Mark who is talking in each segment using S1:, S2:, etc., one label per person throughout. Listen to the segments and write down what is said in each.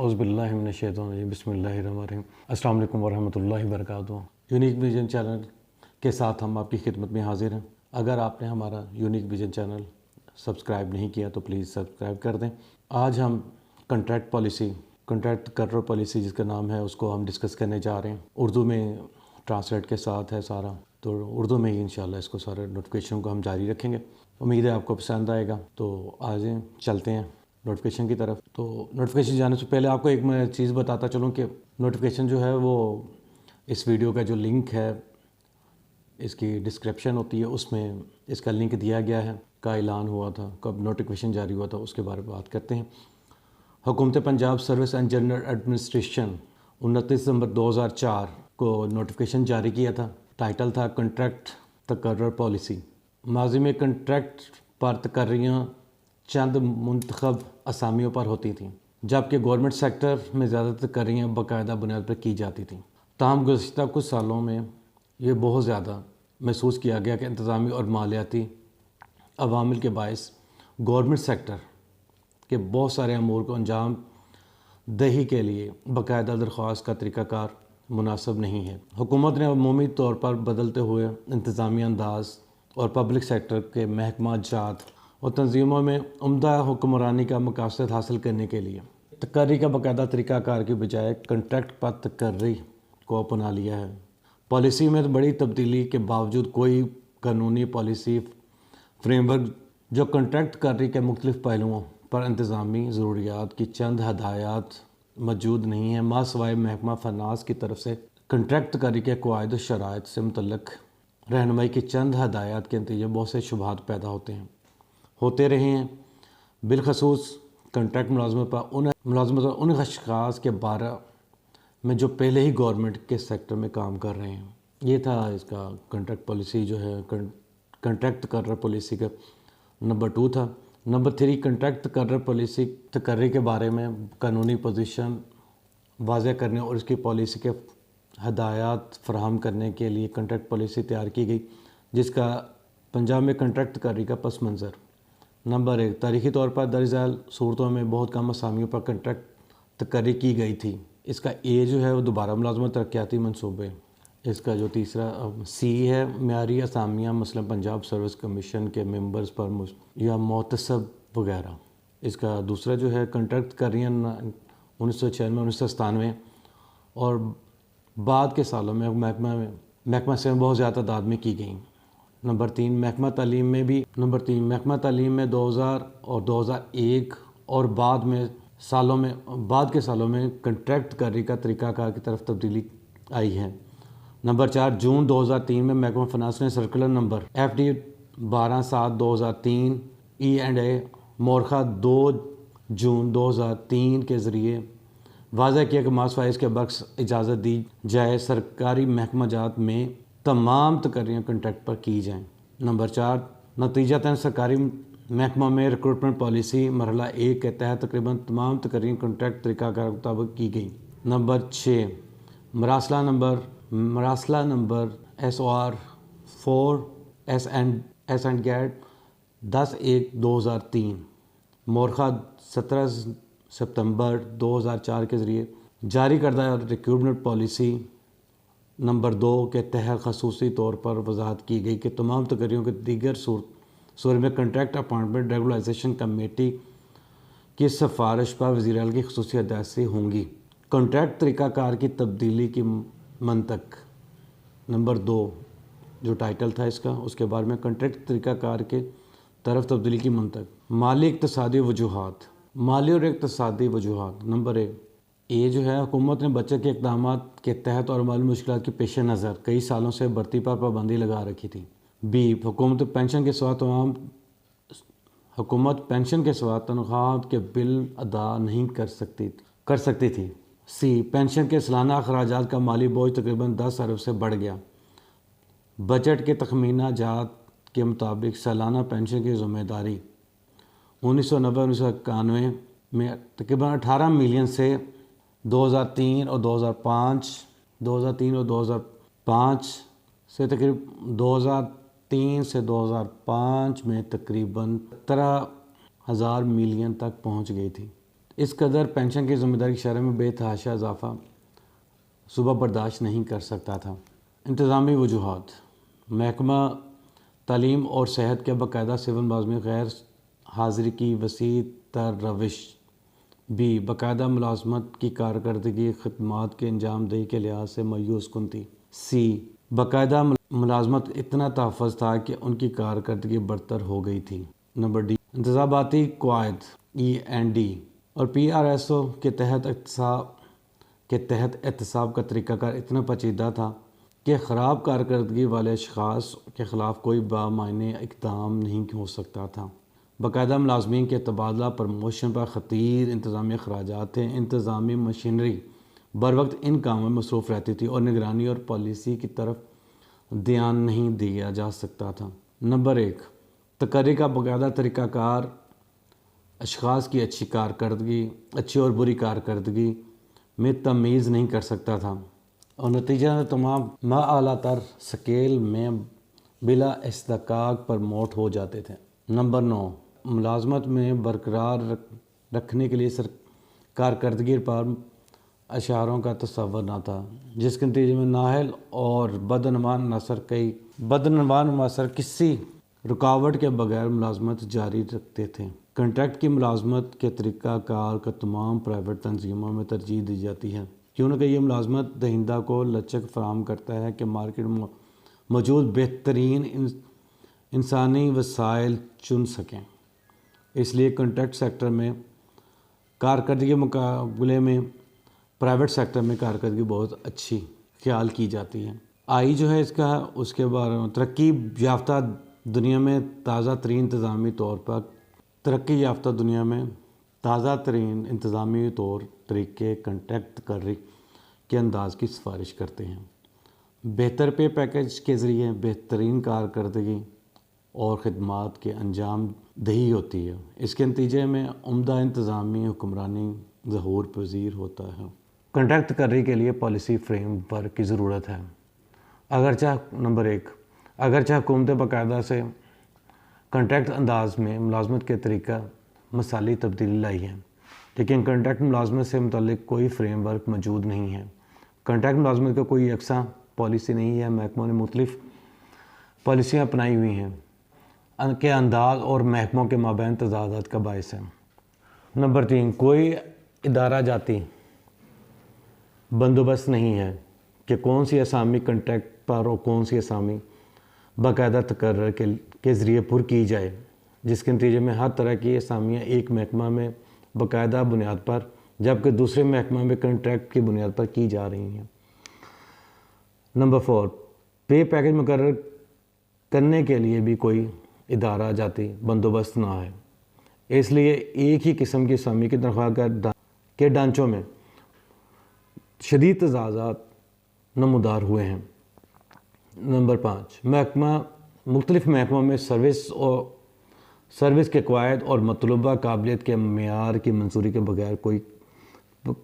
S1: اعوذ باللہ من الشیطان الرجیم بسم اللہ الرحمن الرحیم۔ السلام علیکم ورحمۃ اللہ وبرکاتہ۔ یونیک ویژن چینل کے ساتھ ہم آپ کی خدمت میں حاضر ہیں۔ اگر آپ نے ہمارا یونیک ویژن چینل سبسکرائب نہیں کیا تو پلیز سبسکرائب کر دیں۔ آج ہم کنٹریکٹ کرر پالیسی جس کا نام ہے اس کو ہم ڈسکس کرنے جا رہے ہیں۔ اردو میں ٹرانسلیٹ کے ساتھ ہے سارا، تو اردو میں ہی انشاءاللہ اس کو سارے نوٹیفیکیشن کو ہم جاری رکھیں گے۔ امید ہے آپ کو پسند آئے گا، تو آجیں چلتے ہیں نوٹیفیکیشن کی طرف۔ تو نوٹیفیکیشن جانے سے پہلے آپ کو ایک میں چیز بتاتا چلوں کہ نوٹیفیکیشن جو ہے وہ اس ویڈیو کا جو لنک ہے اس کی ڈسکرپشن ہوتی ہے، اس میں اس کا لنک دیا گیا ہے، کا اعلان ہوا تھا، کب نوٹیفیکیشن جاری ہوا تھا اس کے بارے میں بات کرتے ہیں۔ حکومت Punjab service and general administration 29 دسمبر 2004 کو نوٹیفیکیشن جاری کیا تھا۔ ٹائٹل تھا کنٹریکٹ تقرر پالیسی۔ ماضی میں کنٹریکٹ پر تقرریاں چند منتخب اسامیوں پر ہوتی تھیں، جبکہ گورنمنٹ سیکٹر میں زیادہ تقرریاں باقاعدہ بنیاد پر کی جاتی تھیں۔ تاہم گزشتہ کچھ سالوں میں یہ بہت زیادہ محسوس کیا گیا کہ انتظامی اور مالیاتی عوامل کے باعث گورنمنٹ سیکٹر کے بہت سارے امور کو انجام دہی کے لیے باقاعدہ درخواست کا طریقہ کار مناسب نہیں ہے۔ حکومت نے عمومی طور پر بدلتے ہوئے انتظامی انداز اور پبلک سیکٹر کے محکمہ جات اور تنظیموں میں عمدہ حکمرانی کا مقاصد حاصل کرنے کے لیے تقرری کا باقاعدہ طریقہ کار کی بجائے کنٹریکٹ پر تقرری کو اپنا لیا ہے۔ پالیسی میں بڑی تبدیلی کے باوجود کوئی قانونی پالیسی فریم ورک جو کنٹریکٹ تقرری کے مختلف پہلوؤں پر انتظامی ضروریات کی چند ہدایات موجود نہیں ہیں، ماں سوائے محکمہ فنانس کی طرف سے کنٹریکٹ تقرری کے قواعد و شرائط سے متعلق رہنمائی کی چند ہدایات کے نتیجے بہت سے شبہات پیدا ہوتے رہے ہیں، بالخصوص کنٹریکٹ ملازمت پر ان اشخاص کے بارے میں جو پہلے ہی گورنمنٹ کے سیکٹر میں کام کر رہے ہیں۔ یہ تھا اس کا کنٹریکٹ پالیسی جو ہے کنٹریکٹ تقرر پالیسی کا نمبر 2 تھا۔ نمبر 3 کنٹریکٹ تقرر پالیسی تقرری کے بارے میں قانونی پوزیشن واضح کرنے اور اس کی پالیسی کے ہدایات فراہم کرنے کے لیے کنٹریکٹ پالیسی تیار کی گئی، جس کا پنجاب میں کنٹریکٹ تقرری کا پس منظر۔ نمبر 1 تاریخی طور پر درج ذیل صورتوں میں بہت کم اسامیوں پر کنٹریکٹ تقرری کی گئی تھی۔ اس کا اے جو ہے وہ دوبارہ ملازمت ترقیاتی منصوبے۔ اس کا جو تیسرا سی ہے معیاری اسامیاں مثلا پنجاب سروس کمیشن کے ممبرز پر یا محتسب وغیرہ۔ اس کا دوسرا جو ہے کنٹریکٹ تقرریاں 1996 1997 اور بعد کے سالوں میں محکمہ سے بہت زیادہ تعداد میں کی گئیں۔ نمبر 3 محکمہ تعلیم میں 2000 اور 2001 اور بعد کے سالوں میں کنٹریکٹ تقرری کا طریقہ کار کی طرف تبدیلی آئی ہے۔ نمبر 4 جون 2003 میں محکمہ فنانس نے سرکولر نمبر FD 12/7/2003 E&A مورخہ 2 جون 2003 کے ذریعے واضح کیا کہ ماسوائے اس کے برعکس اجازت دی جائے سرکاری محکمہ جات میں تمام تقرریاں کنٹریکٹ پر کی جائیں۔ نمبر 4 نتیجتاً سرکاری محکمہ میں ریکروٹمنٹ پالیسی مرحلہ 1 کے تحت تقریباً تمام تقرریاں کنٹریکٹ طریقہ کار کے مطابق کی گئیں۔ نمبر 6 مراسلہ نمبر SOR 4 ایس اینڈ گیٹ 10/1/2003 مورخہ 17 ستمبر 2004 کے ذریعے جاری کردہ ریکروٹمنٹ پالیسی نمبر 2 کے تحت خصوصی طور پر وضاحت کی گئی کہ تمام تقرریوں کے دیگر صورت میں کنٹریکٹ اپائنٹمنٹ ریگولائزیشن کمیٹی کی سفارش پر وزیر اعلیٰ کی خصوصی ہدایت سے ہوں گی۔ کنٹریکٹ طریقہ کار کی تبدیلی کی منطق نمبر 2 جو ٹائٹل تھا اس کے بارے میں کنٹریکٹ طریقہ کار کے طرف تبدیلی کی منطق۔ مالی اور اقتصادی وجوہات۔ نمبر 1 جو ہے حکومت نے بچت کے اقدامات کے تحت اور مالی مشکلات کے پیش نظر کئی سالوں سے بھرتی پر پابندی لگا رکھی تھی۔ حکومت پینشن کے سوا تنخواہ کے بل ادا نہیں کر سکتی تھی۔ پینشن کے سالانہ اخراجات کا مالی بوجھ تقریباً 10 ارب سے بڑھ گیا۔ بجٹ کے تخمینہ جات کے مطابق سالانہ پینشن کی ذمہ داری 1990-1991 میں تقریباً 18 ملین سے 2003 اور 2005 سے تقریباً 2003 سے 2005 میں تقریباً 17,000 ملین تک پہنچ گئی تھی۔ اس قدر پینشن کی ذمہ داری کی شرح میں بے تحاشا اضافہ صوبہ برداشت نہیں کر سکتا تھا۔ انتظامی وجوہات: محکمہ تعلیم اور صحت کے باقاعدہ سول ملازمین غیر حاضری کی وسیع تر روش۔ بی، باقاعدہ ملازمت کی کارکردگی خدمات کے انجام دہی کے لحاظ سے مایوس کن تھی۔ سی، باقاعدہ ملازمت اتنا تحفظ تھا کہ ان کی کارکردگی برتر ہو گئی تھی۔ نمبر ڈی، انتخاباتی قواعد END اور PRSO کے تحت احتساب کا طریقہ کار اتنا پیچیدہ تھا کہ خراب کارکردگی والے اشخاص کے خلاف کوئی بامعنی اقدام نہیں ہو سکتا تھا۔ باقاعدہ ملازمین کے تبادلہ پروموشن پر خطیر انتظامی اخراجات تھے۔ انتظامی مشینری بروقت ان کاموں میں مصروف رہتی تھی اور نگرانی اور پالیسی کی طرف دھیان نہیں دیا جا سکتا تھا۔ نمبر 1، تقرری کا باقاعدہ طریقہ کار اشخاص کی اچھی اور بری کارکردگی میں تمیز نہیں کر سکتا تھا اور نتیجہ تمام اعلیٰ تر سکیل میں بلا استحقاق پروموٹ ہو جاتے تھے۔ نمبر 9، ملازمت میں برقرار رکھنے کے لیے کارکردگی پر اشاروں کا تصور نہ تھا، جس کے نتیجے میں نااہل اور بدعنوان عناصر کسی رکاوٹ کے بغیر ملازمت جاری رکھتے تھے۔ کنٹریکٹ کی ملازمت کے طریقہ کار کا تمام پرائیویٹ تنظیموں میں ترجیح دی جاتی ہے، کیونکہ یہ ملازمت دہندہ کو لچک فراہم کرتا ہے کہ مارکیٹ میں موجود بہترین انسانی وسائل چن سکیں۔ اس لیے کنٹریکٹ سیکٹر میں کارکردگی کے مقابلے میں پرائیویٹ سیکٹر میں کارکردگی بہت اچھی خیال کی جاتی ہے۔ آئی جو ہے اس کے بارے میں ترقی یافتہ دنیا میں تازہ ترین انتظامی طور طریقے کنٹریکٹ تقرری کے انداز کی سفارش کرتے ہیں۔ بہتر پے پیکج کے ذریعے بہترین کارکردگی اور خدمات کے انجام دہی ہوتی ہے۔ اس کے نتیجے میں عمدہ انتظامی حکمرانی ظہور پذیر ہوتا ہے۔ کنٹریکٹ تقرری کے لیے پالیسی فریم ورک کی ضرورت ہے۔ نمبر 1، اگرچہ حکومت باقاعدہ سے کنٹریکٹ انداز میں ملازمت کے طریقہ مثالی تبدیلی لائی ہے، لیکن کنٹریکٹ ملازمت سے متعلق کوئی فریم ورک موجود نہیں ہے۔ کنٹریکٹ ملازمت کا کوئی یکساں پالیسی نہیں ہے۔ محکموں نے مختلف پالیسیاں اپنائی ہوئی ہیں کہ انداز اور محکموں کے مابین تضادات کا باعث ہے۔ نمبر 3، کوئی ادارہ جاتی بندوبست نہیں ہے کہ کون سی اسامی کنٹریکٹ پر اور کون سی اسامی باقاعدہ تقرر کے ذریعے پر کی جائے، جس کے نتیجے میں ہر طرح کی اسامیاں ایک محکمہ میں باقاعدہ بنیاد پر جبکہ دوسرے محکمہ میں کنٹریکٹ کی بنیاد پر کی جا رہی ہیں۔ نمبر 4، پے پیکج مقرر کرنے کے لیے بھی کوئی ادارہ جاتی بندوبست نہ ہے، اس لیے ایک ہی قسم کی اسامی کی تنخواہ کے ڈھانچوں میں شدید تضادات نمودار ہوئے ہیں۔ نمبر 5، مختلف محکموں میں سروس کے قواعد اور مطلوبہ قابلیت کے معیار کی منظوری کے بغیر کوئی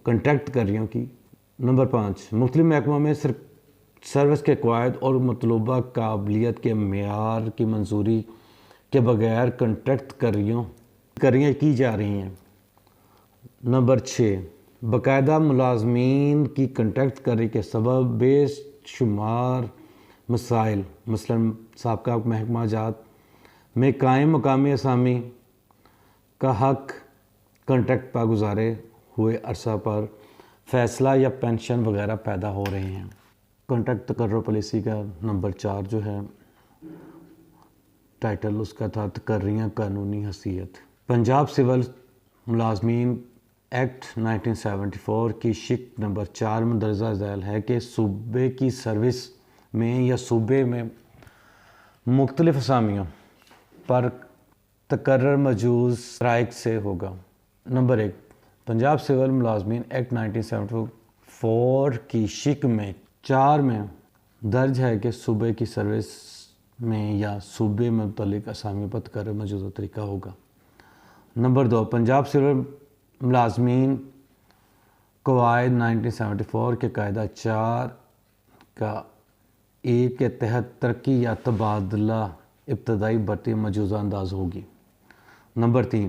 S1: کنٹریکٹ تقرریوں کی۔ نمبر 5، مختلف محکموں میں سروس کے قواعد اور مطلوبہ قابلیت کے معیار کی منظوری کے بغیر کنٹریکٹ تقرریاں کی جا رہی ہیں۔ نمبر 6، باقاعدہ ملازمین کی کنٹریکٹ تقرری کے سبب بے شمار مسائل، مثلاً سابقہ محکمہ جات میں قائم مقامی اسامی کا حق کنٹریکٹ پر گزارے ہوئے عرصہ پر فیصلہ یا پینشن وغیرہ پیدا ہو رہے ہیں۔ کنٹریکٹ تقرر پالیسی کا نمبر 4 جو ہے ٹائٹل اس کا تھا تقرریاں قانونی حیثیت۔ پنجاب سول ملازمین ایکٹ 1974 کی شق نمبر 4 میں مندرجہ ذیل ہے کہ صوبے کی سروس میں یا صوبے میں مختلف اسامیوں پر تقرر مجوز شرائط سے ہوگا۔ نمبر 1، پنجاب سول ملازمین ایکٹ 1974 کی شق میں 4 میں درج ہے کہ صوبے کی سروس میں یا صوبے میں متعلق اسامیوں پر تقرر مجوز طریقہ ہوگا۔ نمبر 2، پنجاب سول ملازمین قواعد 1974 کے قاعدہ 4 کا 1 کے تحت ترقی یا تبادلہ ابتدائی بھرتی مجوزہ انداز ہوگی۔ نمبر 3،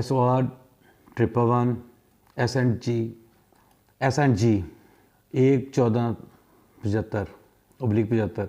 S1: SOR 111 SNG 1/14/75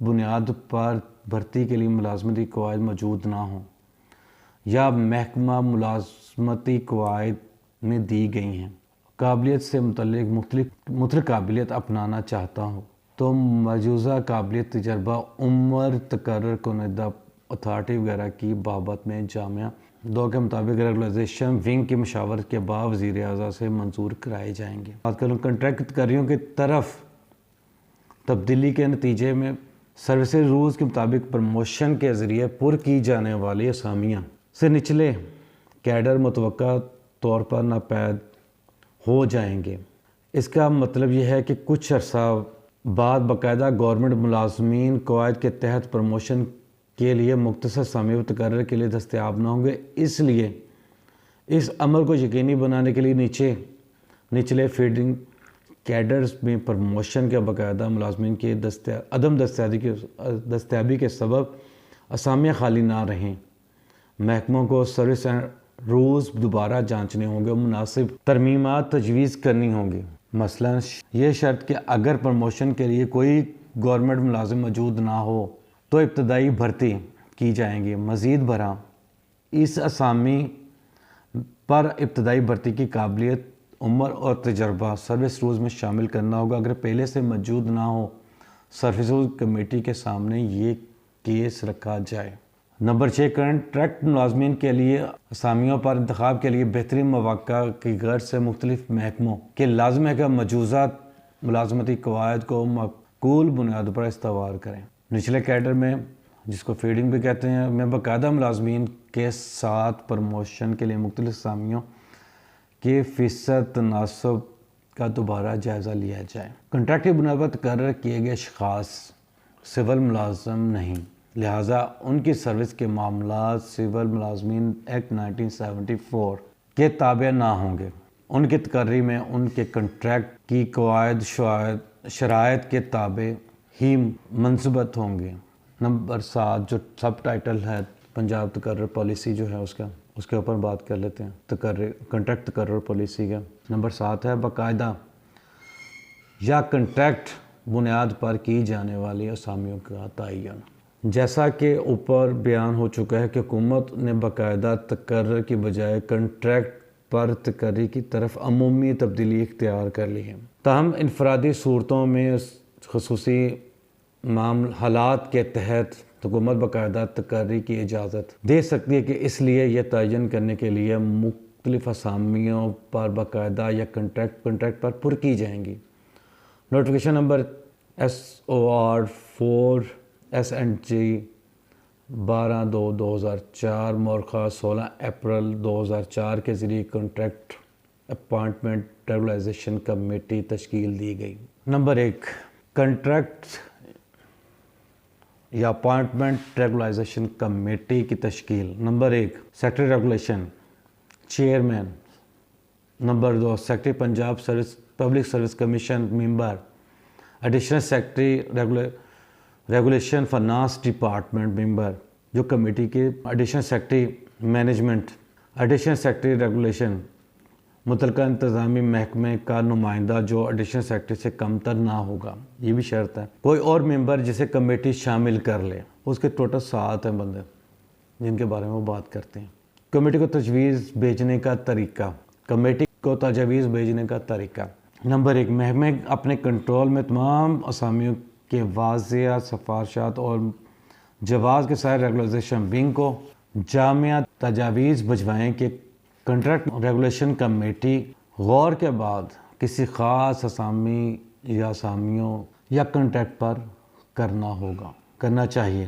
S1: بنیاد پر بھرتی کے لیے ملازمتی قواعد موجود نہ ہوں یا محکمہ ملازمتی قواعد میں دی گئی ہیں قابلیت سے متعلق مختلف قابلیت اپنانا چاہتا ہوں تو مجوزہ قابلیت تجربہ عمر تقرر کنندہ اتھارٹی وغیرہ کی بابت میں جامعہ 2 کے مطابق ریگولائزیشن ونگ کی مشاورت کے بعد وزیر اعظم سے منظور کرائے جائیں گے۔ بات کروں کنٹریکٹ کاریوں کی طرف تبدیلی کے نتیجے میں سروسز رولز کے مطابق پروموشن کے ذریعے پر کی جانے والی اسامیاں سے نچلے کیڈر متوقع طور پر ناپید ہو جائیں گے۔ اس کا مطلب یہ ہے کہ کچھ عرصہ بعد باقاعدہ گورنمنٹ ملازمین قواعد کے تحت پروموشن کے لیے مختصر اسامی تقرر کے لیے دستیاب نہ ہوں گے۔ اس لیے اس عمل کو یقینی بنانے کے لیے نچلے فیڈنگ کیڈرز میں پروموشن کے باقاعدہ ملازمین کی عدم دستیابی کے سبب اسامیاں خالی نہ رہیں، محکموں کو سروس رولز دوبارہ جانچنے ہوں گے اور مناسب ترمیمات تجویز کرنی ہوں گی۔ مثلا یہ شرط کہ اگر پروموشن کے لیے کوئی گورنمنٹ ملازم موجود نہ ہو تو ابتدائی بھرتی کی جائیں گی۔ مزید برآں اس اسامی پر ابتدائی بھرتی کی قابلیت عمر اور تجربہ سروس رولز میں شامل کرنا ہوگا۔ اگر پہلے سے موجود نہ ہو سروس رولز کمیٹی کے سامنے یہ کیس رکھا جائے۔ نمبر 6 کنٹریکٹ ملازمین کے لیے اسامیوں پر انتخاب کے لیے بہترین مواقع کی غرض سے مختلف محکموں کے لازم ہے کہ مجوزہ ملازمتی قواعد کو معقول بنیاد پر استوار کریں۔ نچلے کیڈر میں جس کو فیڈنگ بھی کہتے ہیں میں باقاعدہ ملازمین کے ساتھ پروموشن کے لیے مختلف اسامیوں کے فیصد تناسب کا دوبارہ جائزہ لیا جائے۔ کنٹریکٹ کی بنیاد پر تقرر کیے گئے اشخاص سول ملازم نہیں، لہٰذا ان کی سروس کے معاملات سول ملازمین ایکٹ 1974 کے تابع نہ ہوں گے۔ ان کی تقرری میں ان کے کنٹریکٹ کی قواعد شرائط کے تابع ہی منضبط ہوں گے۔ نمبر 7 جو سب ٹائٹل ہے پنجاب تقرر پالیسی جو ہے اس کے اوپر بات کر لیتے ہیں کنٹریکٹ تقرر پالیسی کا۔ نمبر 7 ہے باقاعدہ یا کنٹریکٹ بنیاد پر کی جانے والی اسامیوں کا تعین۔ جیسا کہ اوپر بیان ہو چکا ہے کہ حکومت نے باقاعدہ تقرر کی بجائے کنٹریکٹ پر تقرری کی طرف عمومی تبدیلی اختیار کر لی ہے، تاہم انفرادی صورتوں میں خصوصی حالات کے تحت حکومت باقاعدہ تقرری کی اجازت دے سکتی ہے کہ اس لیے یہ تعین کرنے کے لیے مختلف اسامیوں پر باقاعدہ یا کنٹریکٹ پر پر کی جائیں گی۔ Notification number SOR 4 SNG 12/2004 مورخہ 16 April 2004 کے ذریعے کنٹریکٹ اپائنٹمنٹ ریگولائزیشن کمیٹی تشکیل دی گئی۔ نمبر 1 کنٹریکٹ یا اپائنٹمنٹ ریگولائزیشن کمیٹی کی تشکیل۔ نمبر 1 سیکرٹری ریگولیشن چیئرمین۔ نمبر 2 secretary Punjab public service commission member. Additional secretary regulation finance department member جو کمیٹی کے additional secretary management. Additional secretary regulation متعلقہ انتظامی محکمے کا نمائندہ جو ایڈیشنل سیکرٹری سے کم تر نہ ہوگا، یہ بھی شرط ہے۔ کوئی اور ممبر جسے کمیٹی شامل کر لے، اس کے ٹوٹل 7 ہیں بندے جن کے بارے میں وہ بات کرتے ہیں۔ کمیٹی کو تجویز بھیجنے کا طریقہ۔ نمبر 1 محکمے اپنے کنٹرول میں تمام اسامیوں کے واضح سفارشات اور جواز کے ساتھ ریگولائزیشن ونگ کو جامعہ تجاویز بھجوائیں کہ کنٹریکٹ ریگولیشن کمیٹی غور کے بعد کسی خاص اسامی یا اسامیوں یا کنٹریکٹ پر کرنا چاہیے۔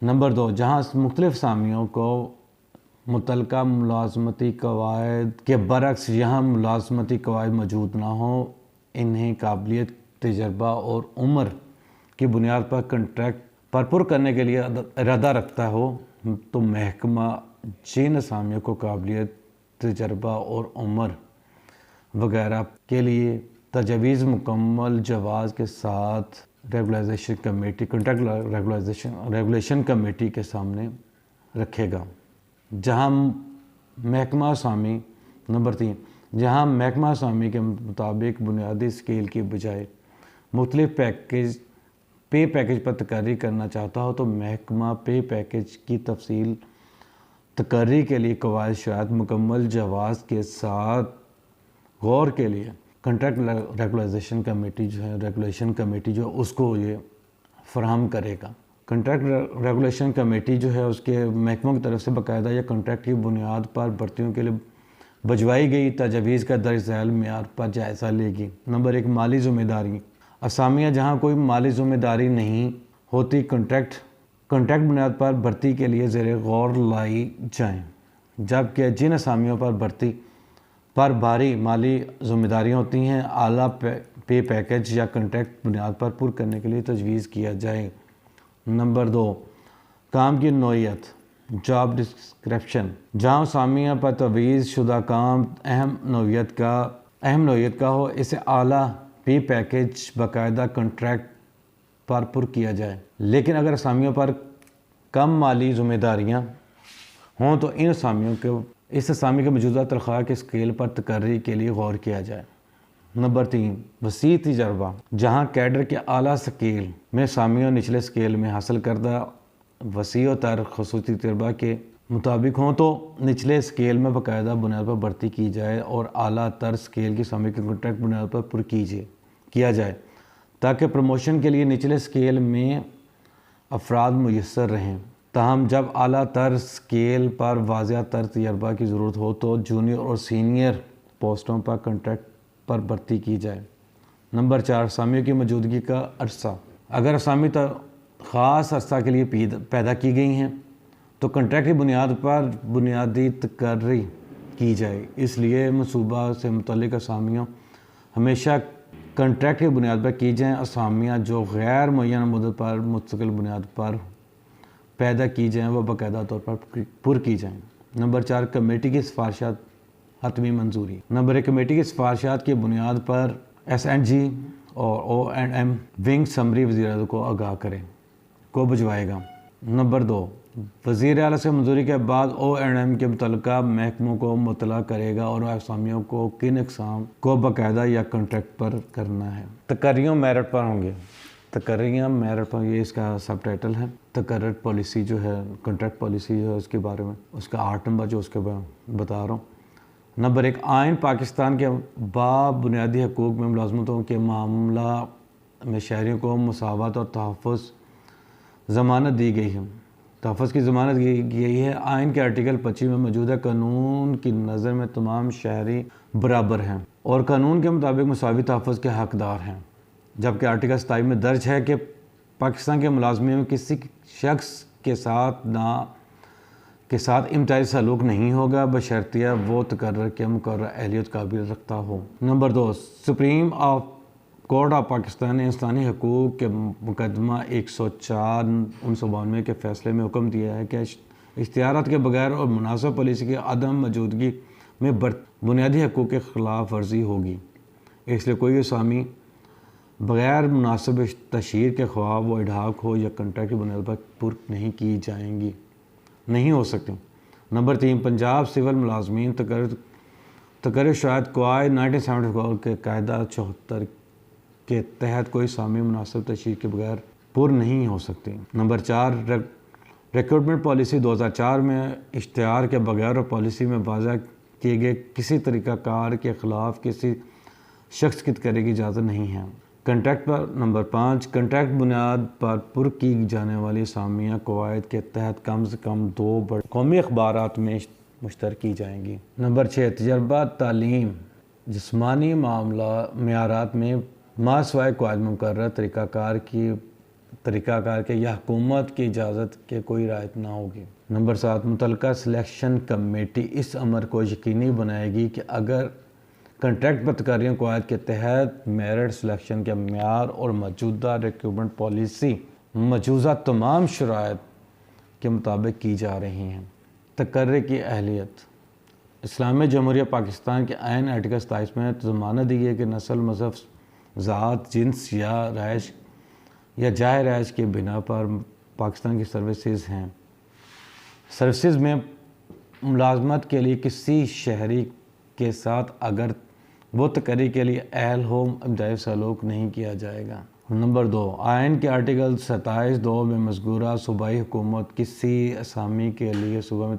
S1: نمبر 2 جہاں مختلف اسامیوں کو متعلقہ ملازمتی قواعد کے برعکس یہاں ملازمتی قواعد موجود نہ ہوں، انہیں قابلیت تجربہ اور عمر کی بنیاد پر کنٹریکٹ پر پر کرنے کے لیے ارادہ رکھتا ہو تو محکمہ جن اسامیوں کو قابلیت تجربہ اور عمر وغیرہ کے لیے تجاویز مکمل جواز کے ساتھ ریگولائزیشن کمیٹی کنٹریکٹ ریگولیشن کمیٹی کے سامنے رکھے گا۔ جہاں محکمہ اسامی نمبر 3 جہاں محکمہ اسامی کے مطابق بنیادی اسکیل کی بجائے مختلف پیکیج پے پیکج پر تقرری کرنا چاہتا ہو تو محکمہ پے پیکج کی تفصیل تقرری کے لیے قواعد شرائط مکمل جواز کے ساتھ غور کے لیے کنٹریکٹ ریگولیشن کمیٹی جو اس کو یہ فراہم کرے گا۔ کنٹریکٹ ریگولیشن کمیٹی جو ہے اس کے محکموں کی طرف سے باقاعدہ یا کنٹریکٹ کی بنیاد پر بھرتیوں کے لیے بھجوائی گئی تجاویز کا درج ذیل معیار پر جائزہ لے گی۔ نمبر 1، مالی ذمہ داری۔ اسامیہ جہاں کوئی مالی ذمہ داری نہیں ہوتی کنٹریکٹ بنیاد پر بھرتی کے لیے زیر غور لائی جائیں، جبکہ جن اسامیوں پر بھرتی پر بھاری مالی ذمہ داریاں ہوتی ہیں اعلیٰ پے پیکج یا کنٹریکٹ بنیاد پر پر کرنے کے لیے تجویز کیا جائے۔ نمبر 2، کام کی نوعیت، جاب ڈسکرپشن۔ جہاں اسامیہ پر تجویز شدہ کام اہم نوعیت کا ہو، اسے اعلیٰ پے پیکج باقاعدہ کنٹریکٹ پر پر کیا جائے۔ لیکن اگر اسامیوں پر کم مالی ذمہ داریاں ہوں تو اس اسامی کے موجودہ تنخواہ کے اسکیل پر تقرری کے لیے غور کیا جائے۔ نمبر 3، وسیع تجربہ۔ جہاں کیڈر کے اعلیٰ اسکیل میں اسامیوں نچلے اسکیل میں حاصل کردہ وسیع و تر خصوصی تجربہ کے مطابق ہوں تو نچلے اسکیل میں باقاعدہ بنیاد پر بھرتی کی جائے اور اعلیٰ تر اسکیل کی اسامی کے کنٹریکٹ بنیاد پر پر کیا جائے تاکہ پروموشن کے لیے نچلے اسکیل میں افراد میسر رہیں۔ تاہم جب اعلیٰ تر اسکیل پر واضح تر تجربہ کی ضرورت ہو تو جونیئر اور سینئر پوسٹوں پر کنٹریکٹ پر بھرتی کی جائے۔ نمبر 4، اسامیوں کی موجودگی کا عرصہ۔ اگر اسامی خاص عرصہ کے لیے پیدا کی گئی ہیں تو کنٹریکٹ کی بنیاد پر بنیادی تقرری کی جائے۔ اس لیے منصوبہ سے متعلق اسامیوں ہمیشہ کنٹریکٹ کی بنیاد پر کی جائیں۔ اسامیاں جو غیر معینہ مدت پر مستقل بنیاد پر پیدا کی جائیں وہ باقاعدہ طور پر پر کی جائیں۔ نمبر 4، کمیٹی کی سفارشات حتمی منظوری۔ نمبر 1، کمیٹی کی سفارشات کی بنیاد پر SNG اور O&M ونگ سمری وزیر اعظم کو آگاہ کو بھجوائے گا۔ نمبر 2، وزیر اعلیٰ سے منظوری کے بعد O&M کے متعلقہ محکموں کو مطلع کرے گا اور اسامیوں کو کن اقسام کو باقاعدہ یا کنٹریکٹ پر کرنا ہے۔ تقرریاں میرٹ پر ہوں گے۔ تقرریاں میرٹ پر، یہ اس کا سب ٹائٹل ہے۔ تقرر پالیسی جو ہے، کنٹریکٹ پالیسی جو ہے اس کے بارے میں، اس کا 8 نمبر جو اس کے بتا رہا ہوں۔ نمبر 1، آئین پاکستان کے باب بنیادی حقوق میں ملازمتوں کے معاملہ میں شہریوں کو مساوات اور تحفظ ضمانت دی گئی ہے۔ تحفظ کی ضمانت دی گئی ہے۔ آئین کے آرٹیکل 25 میں موجودہ قانون کی نظر میں تمام شہری برابر ہیں اور قانون کے مطابق مساوی تحفظ کے حقدار ہیں، جبکہ آرٹیکل 27 میں درج ہے کہ پاکستان کے ملازمین میں کسی شخص کے ساتھ امتیازی سلوک نہیں ہوگا بشرطیہ وہ تقرر کے مقررہ اہلیت قابل رکھتا ہو۔ نمبر 2، سپریم کورٹ آف پاکستان نے انسانی حقوق کے مقدمہ 104/1992 کے فیصلے میں حکم دیا ہے کہ اختیارات کے بغیر اور مناسب پالیسی کی عدم موجودگی میں بنیادی حقوق کی خلاف ورزی ہوگی۔ اس لیے کوئی اسامی بغیر مناسب تشہیر کے خواہ وہ اڈہاک ہو یا کنٹریکٹ کی بنیاد پر پر نہیں ہو سکتی۔ نمبر 3، پنجاب سول ملازمین تقرری شرائط قواعد 1974 کے قاعدہ 74 کے تحت کوئی اسامی مناسب تشہیر کے بغیر پر نہیں ہو سکتی۔ نمبر 4، ریکروٹمنٹ پالیسی 2004 میں اشتہار کے بغیر اور پالیسی میں واضح کیے گئے کسی طریقہ کار کے خلاف کسی شخص کی تقرری کی اجازت نہیں ہے۔ کنٹریکٹ پر نمبر 5، کنٹریکٹ بنیاد پر کی جانے والی اسامیاں قواعد کے تحت کم سے کم 2 بڑے قومی اخبارات میں مشتہر کی جائیں گی۔ نمبر 6، تجربہ، تعلیم، جسمانی معیارات میں ما سوائے قواعد مقررہ طریقہ کار کے یا حکومت کی اجازت کے کوئی رعایت نہ ہوگی۔ نمبر 7، متعلقہ سلیکشن کمیٹی اس امر کو یقینی بنائے گی کہ اگر کنٹریکٹ پر تقرریاں قواعد کے تحت میرٹ سلیکشن کے معیار اور موجودہ ریکروٹمنٹ پالیسی مجوزہ تمام شرائط کے مطابق کی جا رہی ہیں۔ تقرری کی اہلیت۔ اسلامی جمہوریہ پاکستان کے آئین آرٹیکل 27 میں ضمانت دی ہے کہ نسل، مذہب، ذات، جنس یا رہائش یا جائے رہائش کی بنا پر پاکستان کی سروسز میں ملازمت کے لیے کسی شہری کے ساتھ اگر وہ تقرری کے لیے اہل ہو امتیازی سلوک نہیں کیا جائے گا۔ نمبر 2، آئین کے آرٹیکل 27(2) میں مذکورہ صوبائی حکومت کسی اسامی کے لیے صوبہ میں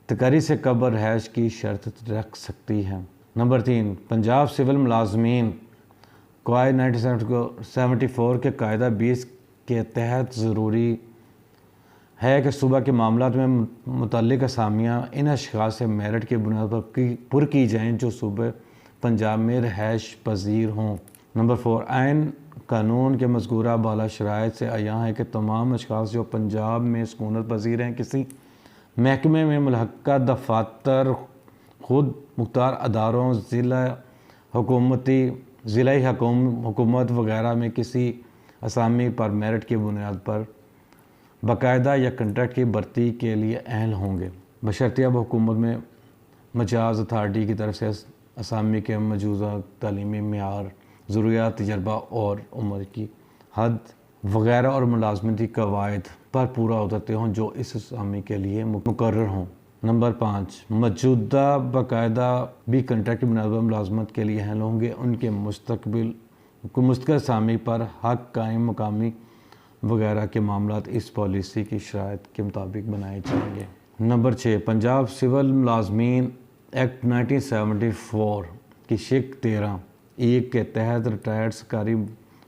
S1: تقرری سے قبل رہائش کی شرط رکھ سکتی ہے۔ نمبر 3، پنجاب سول ملازمین قواعد 1974 کے قاعدہ 20 کے تحت ضروری ہے کہ صوبہ کے معاملات میں متعلق اسامیاں ان اشخاص سے میرٹ کی بنیاد پر پر کی جائیں جو صوبہ پنجاب میں رہائش پذیر ہوں۔ نمبر 4، آئین قانون کے مذکورہ بالا شرائط سے عیاں ہے کہ تمام اشخاص جو پنجاب میں سکونت پذیر ہیں کسی محکمے میں ملحقہ دفاتر، خود مختار اداروں، ضلعی حکومت وغیرہ میں کسی اسامی پر میرٹ کی بنیاد پر باقاعدہ یا کنٹریکٹ کی بھرتی کے لیے اہل ہوں گے، بشرطیہ اب حکومت میں مجاز اتھارٹی کی طرف سے اسامی کے مجوزہ تعلیمی معیار، ضروریات، تجربہ اور عمر کی حد وغیرہ اور ملازمتی قواعد پر پورا اترتے ہوں جو اس اسامی کے لیے مقرر ہوں۔ نمبر 5، موجودہ باقاعدہ بھی کنٹریکٹ کی بنیاد پر ملازمت کے لیے اہل ہوں گے، ان کے مستقل اسامی پر حق قائم مقامی وغیرہ کے معاملات اس پالیسی کی شرائط کے مطابق بنائے جائیں گے۔ نمبر 6، پنجاب سول ملازمین ایکٹ 1974 کی شق 13(1) کے تحت ریٹائرڈ سرکاری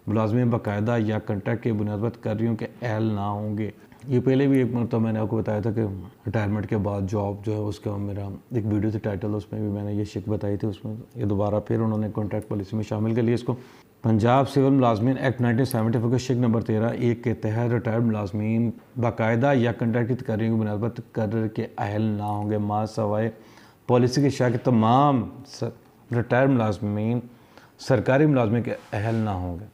S1: ملازمین باقاعدہ یا کنٹریکٹ کی بنیاد پر تقرریوں کے اہل نہ ہوں گے۔ یہ پہلے بھی ایک مرتبہ میں نے آپ کو بتایا تھا کہ ریٹائرمنٹ کے بعد جاب جو ہے اس کا میرا ایک ویڈیو تھی ٹائٹل، اس میں بھی میں نے یہ شق بتائی تھی، اس میں یہ دوبارہ پھر انہوں نے کانٹریکٹ پالیسی میں شامل کر لیا اس کو۔ پنجاب سول ملازمین ایکٹ 1974 کے شق نمبر 13(1) کے تحت ریٹائرڈ ملازمین باقاعدہ یا کنٹریکٹ کی تقرریوں کی بنیاد پر تقرر کے اہل نہ ہوں گے، ما سوائے پالیسی کی شاہ کے تمام ریٹائرڈ ملازمین سرکاری ملازمین کے اہل نہ ہوں گے۔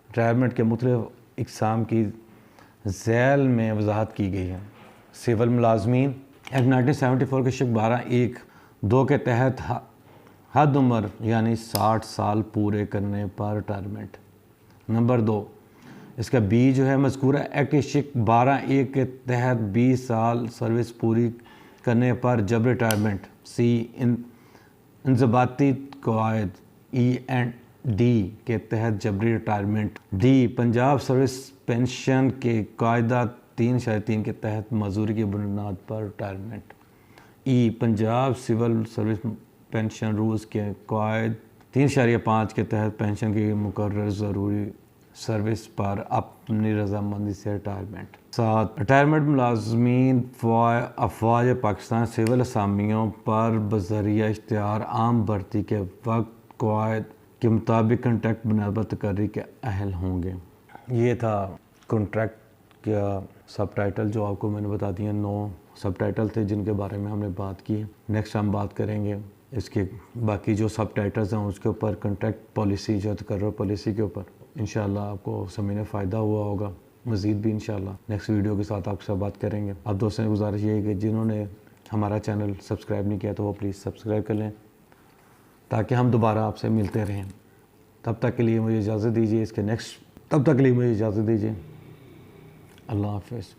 S1: ریٹائرمنٹ کے مختلف اقسام کی ذیل میں وضاحت کی گئی ہے۔ سول ملازمین ایکٹ 1974 کے شق 12(1)(2) کے تحت حد عمر یعنی 60 سال پورے کرنے پر ریٹائرمنٹ۔ نمبر 2، اس کا بی جو ہے مذکورہ ایکٹ کے شق 12(1) کے تحت 20 سال سروس پوری کرنے پر جب ریٹائرمنٹ۔ سی، انضباطی قواعد E&D کے تحت جبری retirement. D, Punjab service pension کے قاعدہ 3(3) کے تحت معذوری کی بنیاد پر retirement. E, Punjab civil service pension rules کے قواعد 3(5) کے تحت پنشن کی مقرر ضروری سروس پر اپنی رضامندی سے ریٹائرمنٹ۔ 7، ریٹائرمنٹ ملازمین افواج پاکستان سول اسامیوں پر بذریعہ اشتہار عام بھرتی کے وقت قواعد کے مطابق کنٹریکٹ بنیاد پر تقرری کے اہل ہوں گے۔ یہ تھا کنٹریکٹ کا سب ٹائٹل جو آپ کو میں نے بتا دیا، 9 سب ٹائٹل تھے جن کے بارے میں ہم نے بات کی۔ نیکسٹ ہم بات کریں گے اس کے باقی جو سب ٹائٹلز ہیں اس کے اوپر، کنٹریکٹ پالیسی جو تقرر پالیسی کے اوپر۔ انشاءاللہ آپ کو سمجھنے فائدہ ہوا ہوگا، مزید بھی انشاءاللہ نیکسٹ ویڈیو کے ساتھ آپ سے بات کریں گے۔ اب دوستوں سے گزارش یہ ہے کہ جنہوں نے ہمارا چینل سبسکرائب نہیں کیا تو وہ پلیز سبسکرائب کر لیں تاکہ ہم دوبارہ آپ سے ملتے رہیں۔ تب تک کے لیے مجھے اجازت دیجیے، تب تک کے لیے مجھے اجازت دیجیے۔ اللہ حافظ۔